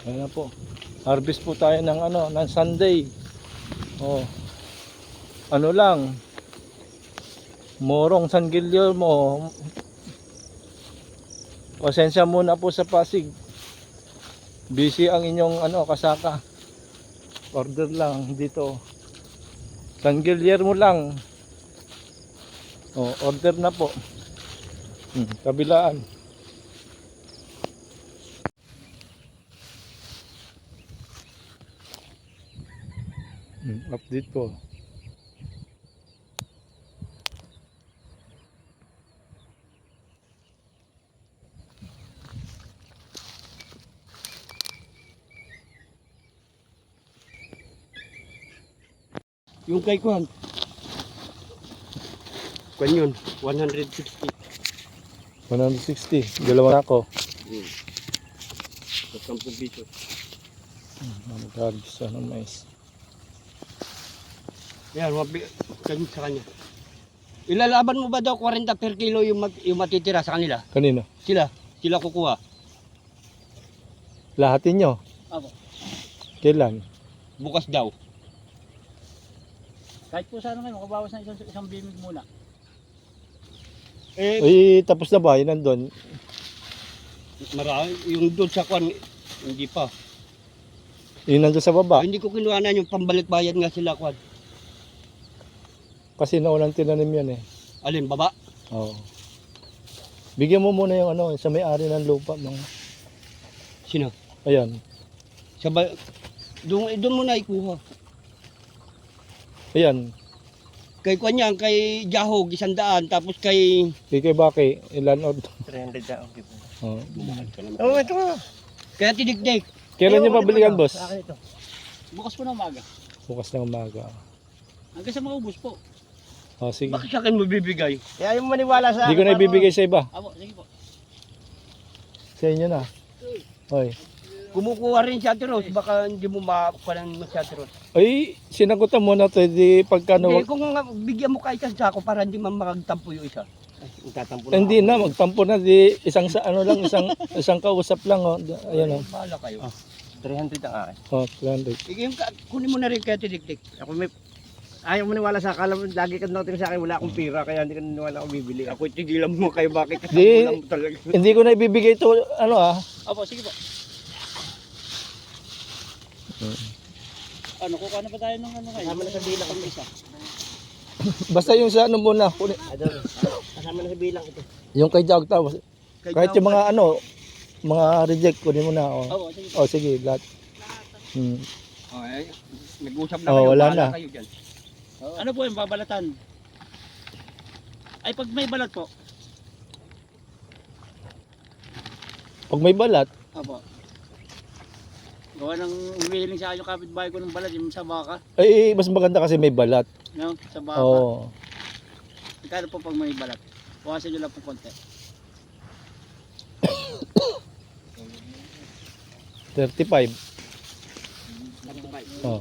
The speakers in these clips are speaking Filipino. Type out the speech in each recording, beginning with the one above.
Ayan na po. Harvest po tayo ng ano, ng Sunday. Oh. Ano lang. Morong San Guillermo. Pasensya muna po sa Pasig. Busy ang inyong ano, kasaka. Order lang dito. San Guillermo lang. Oh, order na po. Kabilaan. Update po. Yung kay Kwan yun, 160. 160. Dalawa na ako. Sa 10 piso. Mag-harvest ng mais. Yan, kanya sa kanya. Ilalaban mo ba daw 40 per kilo yung matitira sa kanila? Kanino? Sila kukuha. Lahatin nyo? Ako. Kailan? Bukas daw. Kahit po sana ngayon, makabawas na isang bimig muna. Ay, tapos na ba? Yun nandun. Marami. Yung doon sa Kwan, hindi pa. Yun nandun sa baba. Hindi ko kinuha na yung pambalik bayad nga sila Kwan. Kasi naunang tinanim yan eh. Alin, baba? Oo. Bigyan mo muna yung ano, sa may-ari ng lupa. Sino? Ayan. Doon mo na ikuha. Ayan. Kay Kwan yan, kay Jahog, 100. Tapos kay... Kay Baki, ilan o? 300 daw. Oh. Oh, ito nga. Kaya tinikdik. Kailan nyo pabalikan, boss? Akin ito. Bukas po na umaga. Bukas ng umaga. Hanggang sa maubos po. Oh, sige. Bakit sa akin mo bibigay? Kaya yung maniwala sa Hindi ko na ibibigay sa iba. Abo, sige po. Sa inyo na. Hoy. Kumukuha rin si Ate Rose, baka hindi mo makakuha mo si Ate Rose. Ay, sinagutan mo na to, di pagkano. Hindi, kung nga, bigyan mo kahit isang sako para hindi man makagtampo yung isa. Ay, tatampo na. Hindi na, magtampo na. Di, isang sa ano lang, isang kausap lang. Oh. Ayan o. Bahala kayo. 300 ang akin. Oh, 300. Kunin mo na rin kaya tiniktik. Ako may... Ayaw maniwala sa akala mo, lagi ka nakatingin sa akin, wala akong pira, kaya hindi ka naniwala akong bibili. Ako tigilan mo kayo, bakit Di, kasabulan mo talaga. hindi ko na ibibigay to, ano ah. Abo, sige po. Ano, kukuha na pa tayo ng ano kayo? Kasama na sa bilang Ang isa. Basta yung sa ano muna. Kasama na sa bilang ito. Yung kay Jog tapos. Kahit yung mga ano, mga reject, kunin mo na. Oh, Abo, sige po. oh sige, lahat. Okay, nag-usap na Oh, kayo, wala bahala na. kayo dyan. Ano po yung babalatan? Ay, pag may balat po. Pag may balat, Abo. Gawa ng humihiling sa akin yung kapitbahay ko ng balat, yung sa baka. ay mas maganda kasi may balat. No? Sa baka. Oh. Ikano po pag may balat? Bukasan nyo lang po konti. 35. Oh.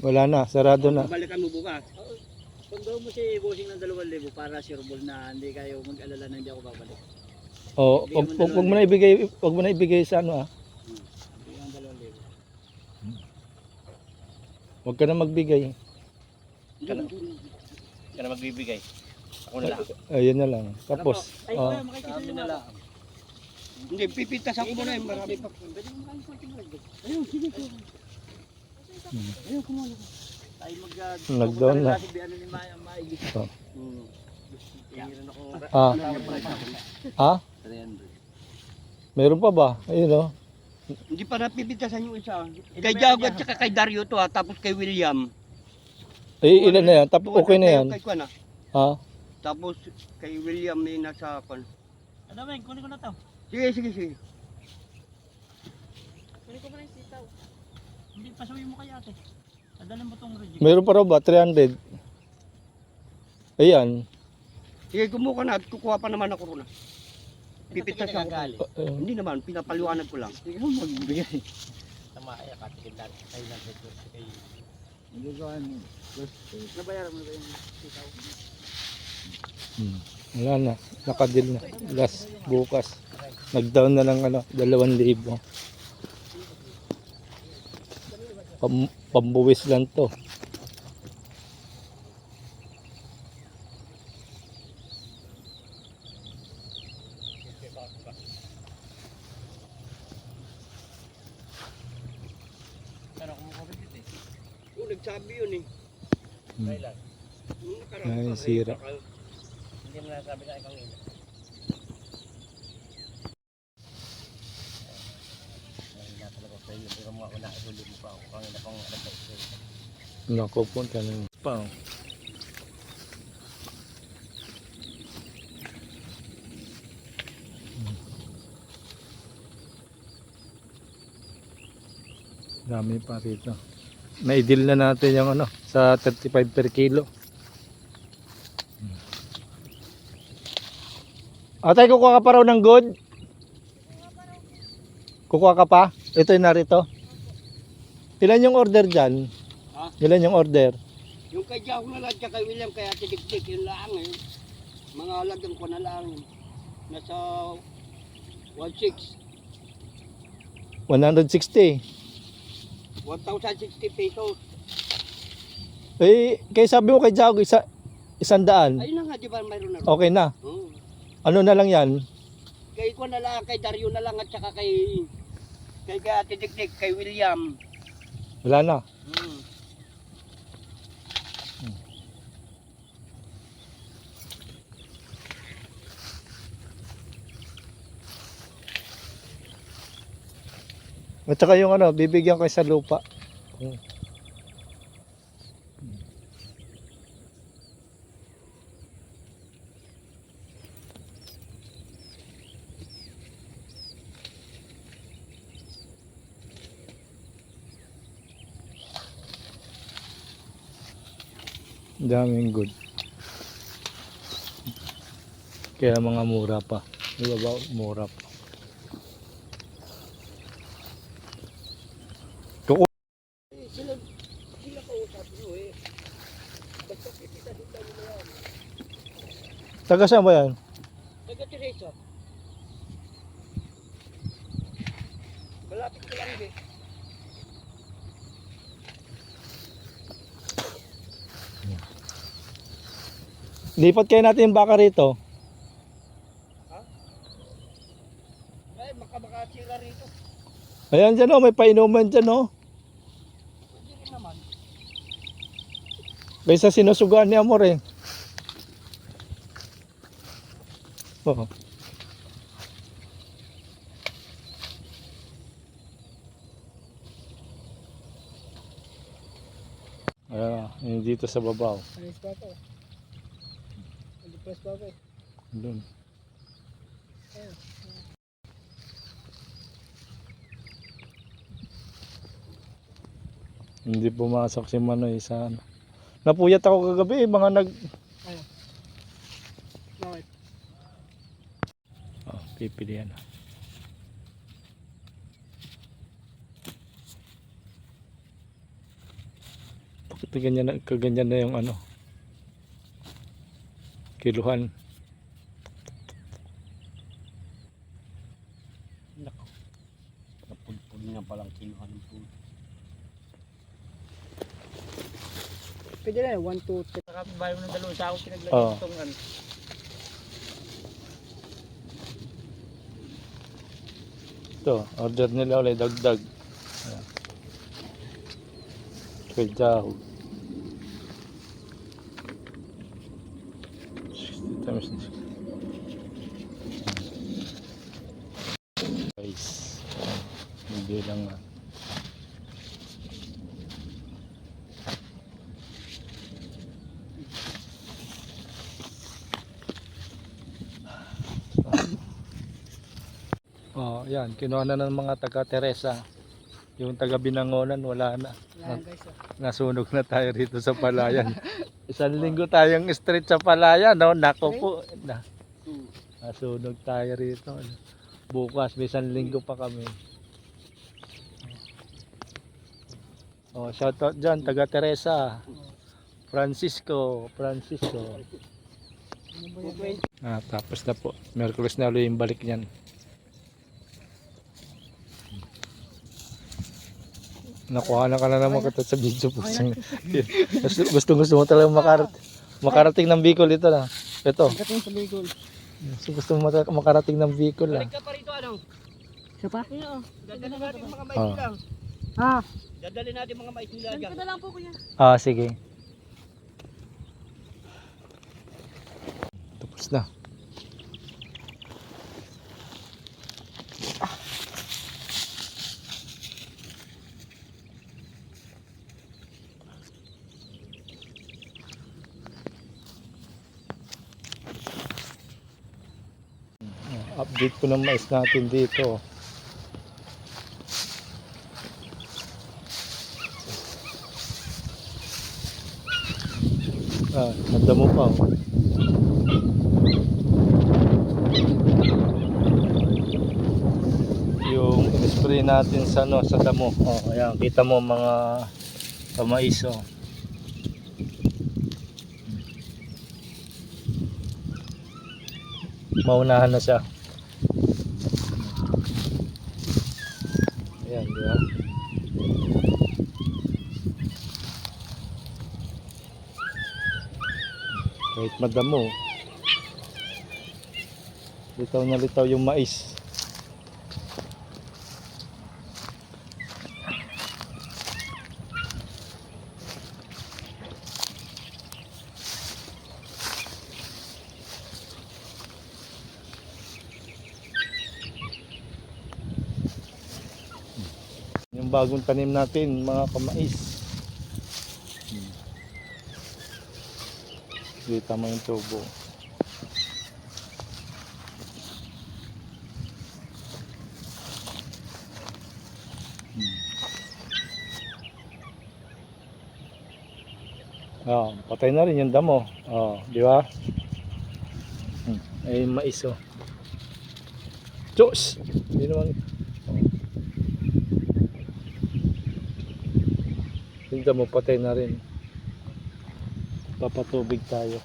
Wala na, sarado na. Balikan mo bukas. Kung daw mo si bossing ng 2,000 para sureball na hindi kayo mag-alala na hindi ako babalik. Oh, wag mo na ibigay, wag mo na ibigay sa ano ah. Hindi ang 2,000. Wag ka na magbigay. Hindi ka na magbibigay. Ako na lang. Ayun na lang. Tapos, Ay, oh. kuya, makikita nyo na lang. Hindi, pipitas ako muna yung marami pa. Ayun, sige po. Ayun, kumala ko. Tayo Nag-down na. Ano ni Maya, maigi. Oh. Tingnan ako. Ah. Ah? 300. Meron pa ba? Ayun oh. Hindi pa napipitasan yung isa. Kay Jago at saka kay Dario to ha, tapos kay William. Ay, ilan na yan? Tapos okay na yan. Kay Kwan ha. Ha? Tapos kay William may nasa Kwan. Ano ba, kunin ko na to. Sige, sige, sige. Kunin ko muna yung sitaw. Hindi, pasuwi mo kay ate. Adalhin mo tong reject. Meron pa raw ba? 300. Ayan. Sige, kumuha na at kukuha pa naman ako ron. Pipitas ako. Ayun. Hindi naman, pinapaliwanag ko lang. Sige mo magbigay. Tama kaya katikin dati. Tayo lang sa kay. Hindi ko ano. Nabayaran mo ba yung sitaw? Wala na. Nakadil na. Last bukas. Nag-down na ng 2,000. Pambuwis lang to. Oh, nagsabi yun eh. Hmm. Nung Ay, nakaraan pa, sira. Hindi mo nasabi na ikaw ina. Wala talaga sa iyo. Pero mga una, huli mo pa ako. Kangina kong alam na ito. Naku po, tanong pa. Dami pa rito. Naidil na natin yung sa 35 per kilo. Atay, kukuha ka pa raw ng good? Kukuha ka pa? Ito yung narito. Ilan yung order dyan? Ha? Ilan yung order? Yung kay Jack na lang, kay William, kaya tidik-tik, yun lang eh. Mga halagang ko na lang. Nasa 1,600. 160. 1,060 pesos. Eh, kaya sabi mo kay Jago, 100. Ayun na nga, di ba mayroon na rin? Okay na. Oo. Ano na lang yan? Kay ko na lang, kay Dario na lang, at saka kay Ate Dikdik, kay William. Wala na. Hmm. At saka yung bibigyan ko sa lupa. Daming good. Kaya mga mura pa. Di ba ba? Mura pa. Sila kausap nyo eh. Basta pipitahin mo na yan. Taga saan ba yan? Taga Teresa. Malapit ko lang eh. Lipat kayo natin yung baka rito. Ay, makasira rito. Ayan dyan may painuman dyan Hindi rin naman. Kaysa sinusugaan ni Amor eh. Oo. Ayan, yun dito sa babaw. Alis pa ako. Alis pa ako. Doon. Hindi pumasok si Manoy sa Napuyat ako kagabi mga Bakit? pipilian. Bakit kaganyan na yung kiluhan. Nako. Napulpul na palang kiluhan ng puto. Pwede na 1, 2, 3. Nakapagbayo mo ng dalawang sako pinaglagay Oo. itong Ito, order nila ulit dagdag. Ayan. Kay Jaho. 60 times 6. Guys. Hindi lang Oh, yan, kinuha na ng mga taga Teresa. Yung taga Binangonan wala na. Nasunog na tayo rito sa Palayan. Isang linggo tayong straight sa Palayan, no? Nako po. Nasunog tayo rito. Bukas may isang linggo pa kami. Oh, shout out diyan taga Teresa. Francisco. Tapos na po. Merkulis na ulit yung balik niyan. Nakuha na ka na naman kita sa video po. Gusto mo talaga makarating ng Bicol ito na. Ito. Pagdating sa Bicol. Gusto mo makarating ng Bicol na. Balik ka pa rito ano? Siya pa? Dadali natin mga mais Oh. nila. Ah, Dadali natin mga mais nila dyan. na lang po kuya. Sige. Tapos na. Update ko ng mais natin dito. Nadamo pa. Yung in-spray natin sa sa damo. Ayan, kita mo mga kamais Maunahan na siya. Ayan, di ba? Kahit madamo, litaw na litaw yung mais. Yung bagong tanim natin, mga kamais. Kita mo yung tubo. Patay na rin yung damo. Di ba? Ay, mais Diyos! Hindi naman. Yung damo patay na rin. Papatubig tayo.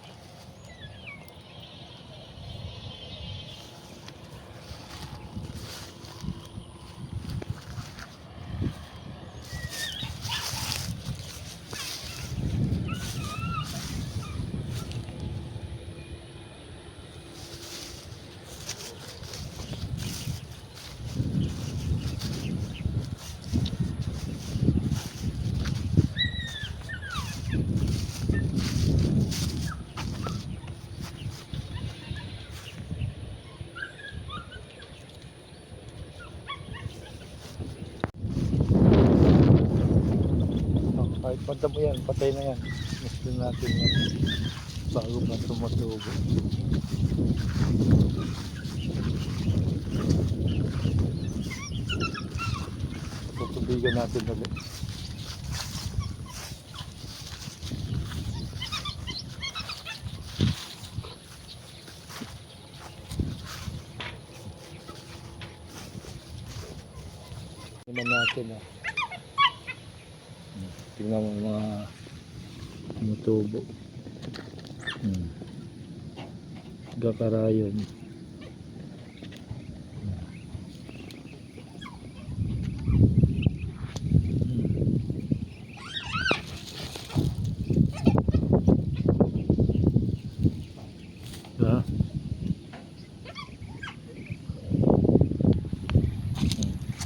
Kahit panta mo yan, patay na yan. Gusto natin yan bago na tumutubo. Tutubigan natin ulit. Tingnan natin tingnan mo mga tumutubo. Gakarayon.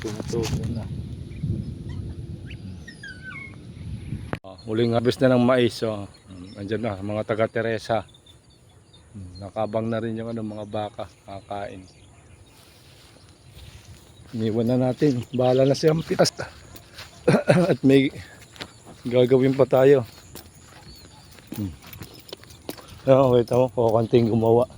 Tumutubo na. Huling harvest na ng mais. Andyan na mga taga Teresa. Nakabang na rin yung mga baka kakain. Iniwan na natin. Bahala na siyang pitas. At may gagawin pa tayo. Okay, tama ko. Kanting gumawa.